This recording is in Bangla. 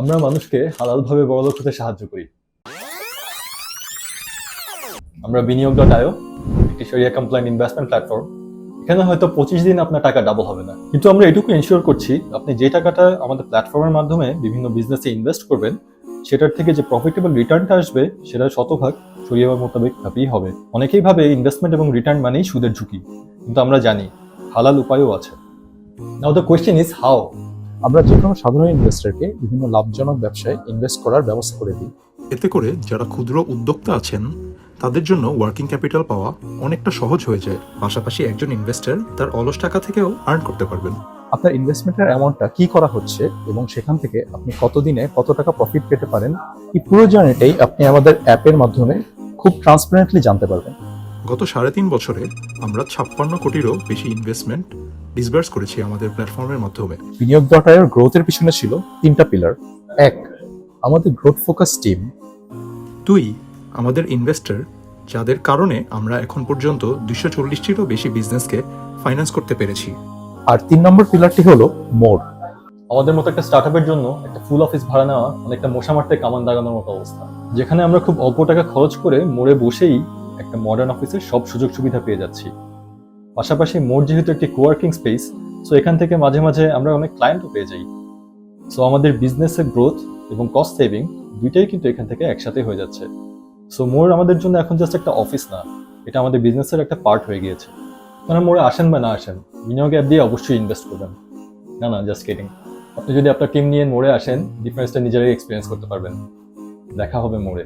আমরা মানুষকে হালালভাবে বড়লোক হতে সাহায্য করি। আমরা বিনিয়োগ.io, একটি শরিয়া কমপ্লায়েন্ট ইনভেস্টমেন্ট প্ল্যাটফর্ম। এখানে হয়তো 25 দিন আপনার টাকা ডাবল হবে না, কিন্তু আমরা এটুকু এনশিওর করছি আপনি যে টাকাটা আমাদের প্ল্যাটফর্মের মাধ্যমে বিভিন্ন বিজনেসে ইনভেস্ট করবেন, সেটার থেকে যে প্রফিটেবল রিটার্নটা আসবে সেটা শতভাগ শরিয়া মোতাবেক ভাবেই হবে। অনেকেই ভাবে ইনভেস্টমেন্ট এবং রিটার্ন মানেই সুদের ঝুঁকি, কিন্তু আমরা জানি হালাল উপায়ও আছে। নাও দ্য কোয়েশ্চেন ইজ হাউ। আমরা যে কোনো সাধারণ ইনভেস্টরকে বিভিন্ন লাভজনক ব্যবসায় ইনভেস্ট করার ব্যবস্থা করে দিই। এতে করে যারা ক্ষুদ্র উদ্যোক্তা আছেন তাদের জন্য ওয়ার্কিং ক্যাপিটাল পাওয়া অনেকটা সহজ হয়ে যায়। পাশাপাশি একজন ইনভেস্টর তার অলস টাকা থেকেও আর্ন করতে পারবেন। আপনার ইনভেস্টমেন্টের অ্যামাউন্টটা কি করা হচ্ছে এবং সেখান থেকে আপনি কতদিনে কত টাকা প্রফিট পেতে পারেন, এই পুরো জার্নিটাই আপনি আমাদের অ্যাপের মাধ্যমে খুব ট্রান্সপারেন্টলি জানতে পারবেন। গত 3.5 বছরে আমরা 56 কোটিরও বেশি ইনভেস্টমেন্ট ডিসবার্স করেছি আমাদের প্ল্যাটফর্মের মাধ্যমে। বিনিয়োগ.ioর গ্রোথের পিছনে ছিল 3টা পিলার। 1, আমাদের গ্রোথ ফোকাস টিম। 2, আমাদের ইনভেস্টর, যাদের কারণে আমরা এখন পর্যন্ত 240টিরও বেশি বিজনেসকে ফাইন্যান্স করতে পেরেছি। আর 3 নম্বর পিলারটি হলো মোড। আমাদের মতো একটা স্টার্টআপের জন্য একটা ফুল অফিস ভাড়া নেওয়া অনেকটা মশা মারতে কামান দাগানোর মতো অবস্থা, যেখানে আমরা খুব অল্প টাকা খরচ করে মোড়ে বসেই একটা মডার্ন অফিসের সব সুযোগ সুবিধা পেয়ে যাচ্ছি। পাশাপাশি মোড় যেহেতু একটি কোয়ার্কিং স্পেস, সো এখান থেকে মাঝে মাঝে আমরা অনেক ক্লায়েন্টও পেয়ে যাই। সো আমাদের বিজনেসের গ্রোথ এবং কস্ট সেভিং দুইটাই কিন্তু এখান থেকে একসাথে হয়ে যাচ্ছে। সো মোড় আমাদের জন্য এখন জাস্ট একটা অফিস না, এটা আমাদের বিজনেসের একটা পার্ট হয়ে গিয়েছে। আপনারা মোড়ে আসেন বা না আসেন, বিনিয়োগ অ্যাপ দিয়ে অবশ্যই ইনভেস্ট করবেন। না, জাস্ট কিডিং। আপনি যদি আপনার টিম নিয়ে মোড়ে আসেন, ডিফারেন্সটা নিজেরাই এক্সপিরিয়েন্স করতে পারবেন। দেখা হবে মোড়ে।